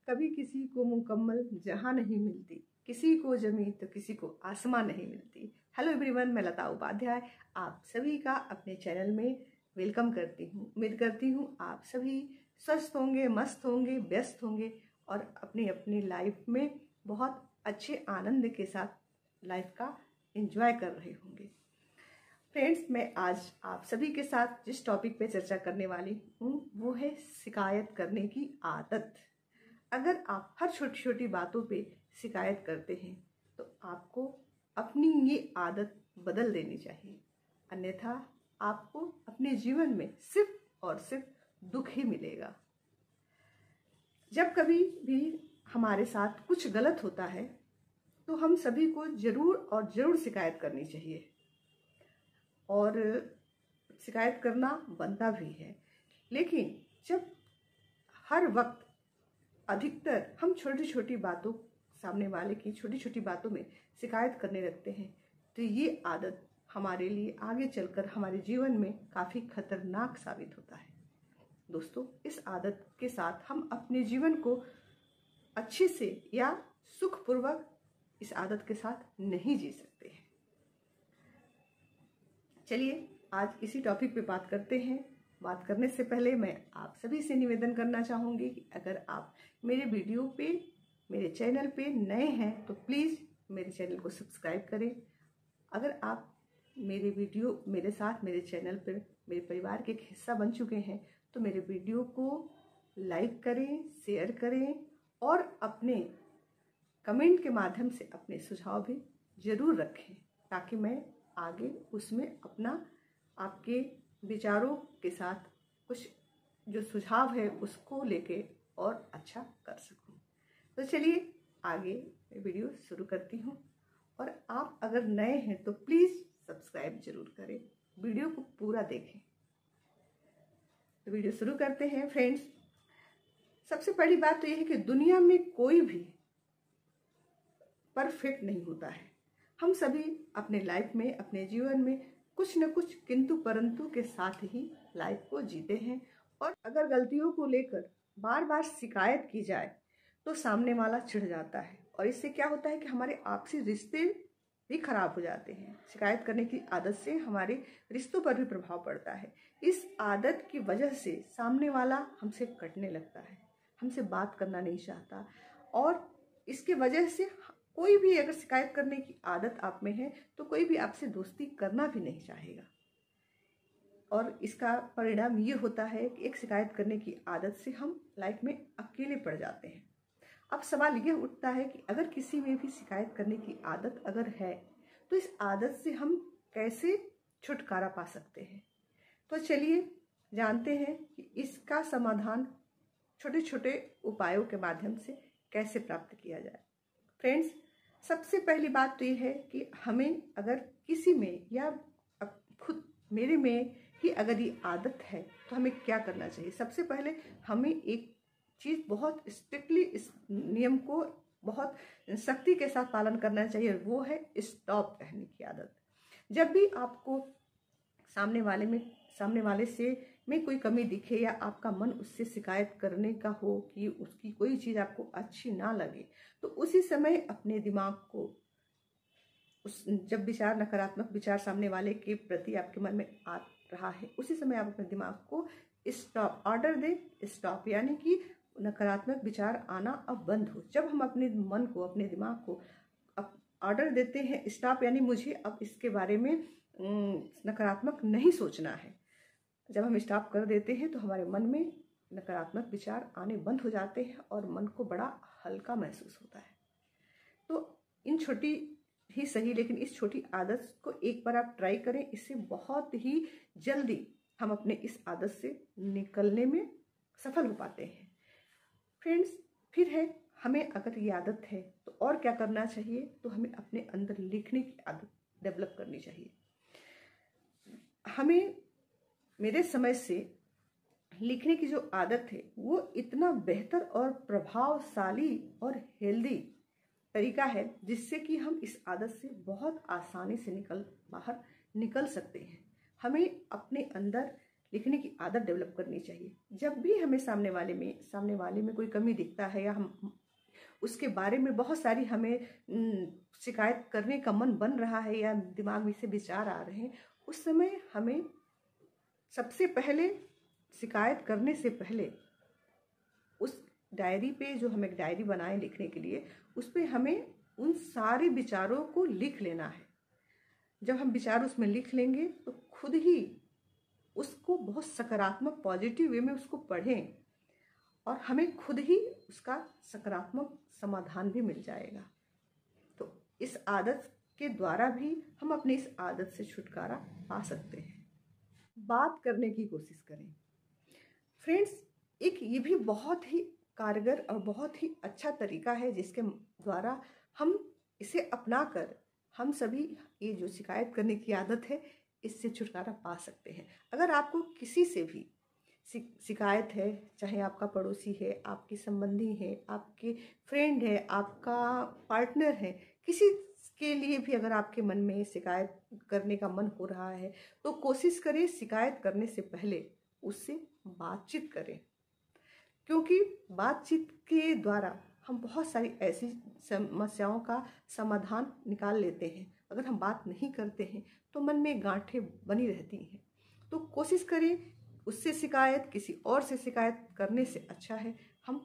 कभी किसी को मुकम्मल जहां नहीं मिलती, किसी को जमीन तो किसी को आसमां नहीं मिलती। हेलो एवरीवन, मैं लता उपाध्याय आप सभी का अपने चैनल में वेलकम करती हूँ। उम्मीद करती हूँ आप सभी स्वस्थ होंगे, मस्त होंगे, व्यस्त होंगे और अपनी अपनी लाइफ में बहुत अच्छे आनंद के साथ लाइफ का एंजॉय कर रहे होंगे। फ्रेंड्स, मैं आज आप सभी के साथ जिस टॉपिक पे चर्चा करने वाली हूँ वो है शिकायत करने की आदत। अगर आप हर छोटी छोटी बातों पे शिकायत करते हैं तो आपको अपनी ये आदत बदल देनी चाहिए, अन्यथा आपको अपने जीवन में सिर्फ और सिर्फ दुख ही मिलेगा। जब कभी भी हमारे साथ कुछ गलत होता है तो हम सभी को जरूर और जरूर शिकायत करनी चाहिए और शिकायत करना बनता भी है। लेकिन जब हर वक्त अधिकतर हम छोटी छोटी बातों, सामने वाले की छोटी छोटी बातों में शिकायत करने लगते हैं तो ये आदत हमारे लिए आगे चलकर हमारे जीवन में काफ़ी खतरनाक साबित होता है। दोस्तों, इस आदत के साथ हम अपने जीवन को अच्छे से या सुखपूर्वक इस आदत के साथ नहीं जी सकते हैं। चलिए आज इसी टॉपिक पे बात करते हैं। बात करने से पहले मैं आप सभी से निवेदन करना चाहूँगी कि अगर आप मेरे वीडियो पे, मेरे चैनल पे नए हैं तो प्लीज़ मेरे चैनल को सब्सक्राइब करें। अगर आप मेरे वीडियो, मेरे साथ मेरे चैनल पर मेरे परिवार के एक हिस्सा बन चुके हैं तो मेरे वीडियो को लाइक करें, शेयर करें और अपने कमेंट के माध्यम से अपने सुझाव भी ज़रूर रखें ताकि मैं आगे उसमें अपना आपके विचारों के साथ कुछ जो सुझाव है उसको लेके और अच्छा कर सकूं। तो चलिए आगे वीडियो शुरू करती हूं और आप अगर नए हैं तो प्लीज़ सब्सक्राइब जरूर करें, वीडियो को पूरा देखें। तो वीडियो शुरू करते हैं। फ्रेंड्स, सबसे पहली बात तो यह है कि दुनिया में कोई भी परफेक्ट नहीं होता है। हम सभी अपने लाइफ में, अपने जीवन में कुछ न कुछ किंतु परंतु के साथ ही लाइफ को जीते हैं और अगर गलतियों को लेकर बार बार शिकायत की जाए तो सामने वाला चिढ़ जाता है और इससे क्या होता है कि हमारे आपसी रिश्ते भी खराब हो जाते हैं। शिकायत करने की आदत से हमारे रिश्तों पर भी प्रभाव पड़ता है। इस आदत की वजह से सामने वाला हमसे कटने लगता है, हमसे बात करना नहीं चाहता और इसके वजह से कोई भी अगर शिकायत करने की आदत आप में है तो कोई भी आपसे दोस्ती करना भी नहीं चाहेगा और इसका परिणाम ये होता है कि एक शिकायत करने की आदत से हम लाइफ में अकेले पड़ जाते हैं। अब सवाल ये उठता है कि अगर किसी में भी शिकायत करने की आदत अगर है तो इस आदत से हम कैसे छुटकारा पा सकते हैं। तो चलिए जानते हैं कि इसका समाधान छोटे छोटे उपायों के माध्यम से कैसे प्राप्त किया जाए। फ्रेंड्स, सबसे पहली बात तो ये है कि हमें अगर किसी में या खुद मेरे में ही अगर ये आदत है तो हमें क्या करना चाहिए। सबसे पहले हमें एक चीज़ बहुत स्ट्रिक्टली, इस नियम को बहुत सख्ती के साथ पालन करना चाहिए, वो है स्टॉप कहने की आदत। जब भी आपको सामने वाले से में कोई कमी दिखे या आपका मन उससे शिकायत करने का हो कि उसकी कोई चीज़ आपको अच्छी ना लगे तो उसी समय अपने दिमाग को जब विचार, नकारात्मक विचार सामने वाले के प्रति आपके मन में आ रहा है उसी समय आप अपने दिमाग को स्टॉप ऑर्डर दें। स्टॉप यानी कि नकारात्मक विचार आना अब बंद हो। जब हम अपने मन को, अपने दिमाग को ऑर्डर देते हैं स्टॉप यानी मुझे अब इसके बारे में नकारात्मक नहीं सोचना है, जब हम स्टॉप कर देते हैं तो हमारे मन में नकारात्मक विचार आने बंद हो जाते हैं और मन को बड़ा हल्का महसूस होता है। तो इन छोटी ही सही लेकिन इस छोटी आदत को एक बार आप ट्राई करें, इससे बहुत ही जल्दी हम अपने इस आदत से निकलने में सफल हो पाते हैं। फ्रेंड्स, फिर है हमें अगर ये आदत है तो और क्या करना चाहिए, तो हमें अपने अंदर लिखने की आदत डेवलप करनी चाहिए। हमें मेरे समझ से लिखने की जो आदत है वो इतना बेहतर और प्रभावशाली और हेल्दी तरीका है जिससे कि हम इस आदत से बहुत आसानी से बाहर निकल सकते हैं। हमें अपने अंदर लिखने की आदत डेवलप करनी चाहिए। जब भी हमें सामने वाले में कोई कमी दिखता है या हम उसके बारे में बहुत सारी हमें शिकायत करने का मन बन रहा है या दिमाग में से विचार आ रहे हैं, उस समय हमें सबसे पहले शिकायत करने से पहले उस डायरी पे, जो हम एक डायरी बनाए लिखने के लिए, उस पे हमें उन सारे विचारों को लिख लेना है। जब हम विचार उसमें लिख लेंगे तो खुद ही उसको बहुत सकारात्मक पॉजिटिव वे में उसको पढ़ें और हमें खुद ही उसका सकारात्मक समाधान भी मिल जाएगा। तो इस आदत के द्वारा भी हम अपनी इस आदत से छुटकारा पा सकते हैं। बात करने की कोशिश करें। फ्रेंड्स, एक ये भी बहुत ही कारगर और बहुत ही अच्छा तरीका है जिसके द्वारा हम इसे अपनाकर हम सभी ये जो शिकायत करने की आदत है इससे छुटकारा पा सकते हैं। अगर आपको किसी से भी शिकायत है, चाहे आपका पड़ोसी है, आपकी संबंधी है, आपके फ्रेंड है, आपका पार्टनर है, किसी के लिए भी अगर आपके मन में शिकायत करने का मन हो रहा है तो कोशिश करें शिकायत करने से पहले उससे बातचीत करें, क्योंकि बातचीत के द्वारा हम बहुत सारी ऐसी समस्याओं का समाधान निकाल लेते हैं। अगर हम बात नहीं करते हैं तो मन में गांठें बनी रहती हैं। तो कोशिश करें उससे शिकायत किसी और से शिकायत करने से अच्छा है हम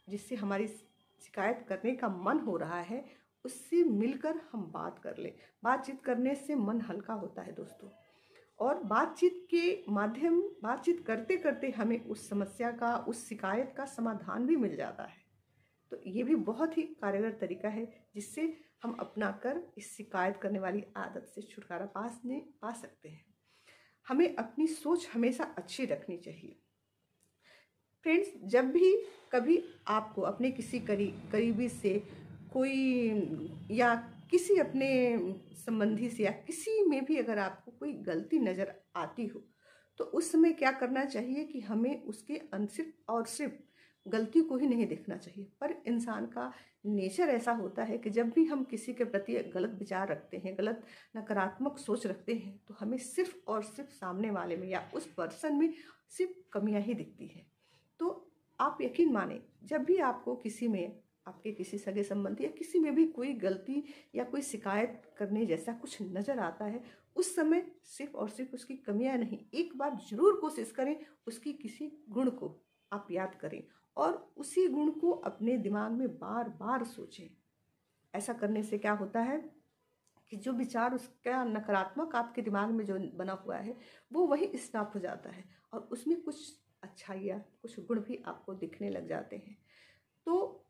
जिससे हमारी शिकायत करने का मन हो रहा है उससे मिलकर हम बात कर लें। बातचीत करने से मन हल्का होता है दोस्तों, और बातचीत करते करते हमें उस समस्या का, उस शिकायत का समाधान भी मिल जाता है। तो ये भी बहुत ही कारगर तरीका है जिससे हम अपनाकर इस शिकायत करने वाली आदत से छुटकारा पा सकते हैं। हमें अपनी सोच हमेशा अच्छी रखनी चाहिए। फ्रेंड्स, जब भी कभी आपको अपने किसी करीबी से कोई या किसी अपने संबंधी से या किसी में भी अगर आपको कोई गलती नज़र आती हो तो उस समय क्या करना चाहिए कि हमें उसके सिर्फ और सिर्फ गलती को ही नहीं देखना चाहिए। पर इंसान का नेचर ऐसा होता है कि जब भी हम किसी के प्रति गलत विचार रखते हैं, गलत नकारात्मक सोच रखते हैं, तो हमें सिर्फ और सिर्फ सामने वाले में या उस पर्सन में सिर्फ कमियां ही दिखती हैं। तो आप यकीन माने, जब भी आपको किसी में, आपके किसी सगे संबंधी या किसी में भी कोई गलती या कोई शिकायत करने जैसा कुछ नज़र आता है, उस समय सिर्फ और सिर्फ उसकी कमियां नहीं, एक बार जरूर कोशिश करें उसकी किसी गुण को आप याद करें और उसी गुण को अपने दिमाग में बार बार सोचें। ऐसा करने से क्या होता है कि जो विचार उसका नकारात्मक आपके दिमाग में जो बना हुआ है वो वही स्टॉप हो जाता है और उसमें कुछ अच्छाइयाँ, कुछ गुण भी आपको दिखने लग जाते हैं। तो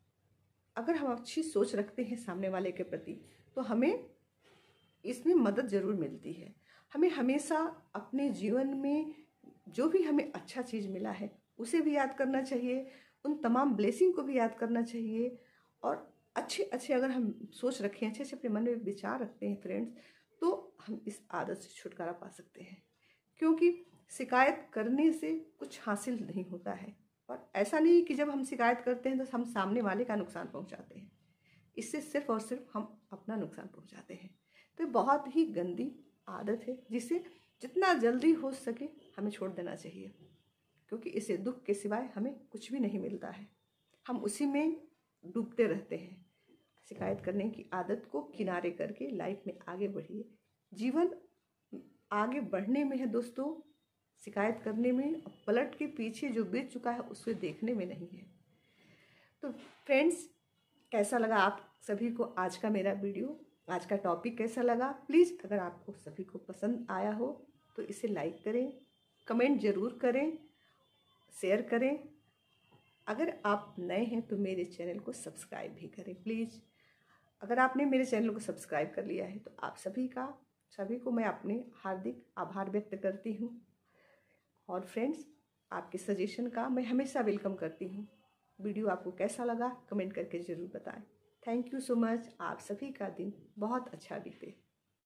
अगर हम अच्छी सोच रखते हैं सामने वाले के प्रति तो हमें इसमें मदद ज़रूर मिलती है। हमें हमेशा अपने जीवन में जो भी हमें अच्छा चीज़ मिला है उसे भी याद करना चाहिए, उन तमाम ब्लेसिंग को भी याद करना चाहिए और अच्छे अच्छे अगर हम सोच रखें, अच्छे अच्छे अपने मन में विचार रखते हैं फ्रेंड्स, तो हम इस आदत से छुटकारा पा सकते हैं। क्योंकि शिकायत करने से कुछ हासिल नहीं होता है, और ऐसा नहीं कि जब हम शिकायत करते हैं तो हम सामने वाले का नुकसान पहुंचाते हैं, इससे सिर्फ और सिर्फ हम अपना नुकसान पहुंचाते हैं। तो बहुत ही गंदी आदत है जिसे जितना जल्दी हो सके हमें छोड़ देना चाहिए, क्योंकि इससे दुख के सिवाय हमें कुछ भी नहीं मिलता है। हम उसी में डूबते रहते हैं। शिकायत करने की आदत को किनारे करके लाइफ में आगे बढ़िए। जीवन आगे बढ़ने में है दोस्तों, शिकायत करने में, पलट के पीछे जो बीत चुका है उसे देखने में नहीं है। तो फ्रेंड्स, कैसा लगा आप सभी को आज का मेरा वीडियो, आज का टॉपिक कैसा लगा? प्लीज़ अगर आपको सभी को पसंद आया हो तो इसे लाइक करें, कमेंट ज़रूर करें, शेयर करें। अगर आप नए हैं तो मेरे चैनल को सब्सक्राइब भी करें प्लीज़। अगर आपने मेरे चैनल को सब्सक्राइब कर लिया है तो आप सभी को मैं अपने हार्दिक आभार व्यक्त करती हूँ। और फ्रेंड्स, आपके सजेशन का मैं हमेशा वेलकम करती हूँ। वीडियो आपको कैसा लगा कमेंट करके ज़रूर बताएं। Thank you so much. आप सभी का दिन बहुत अच्छा बीते।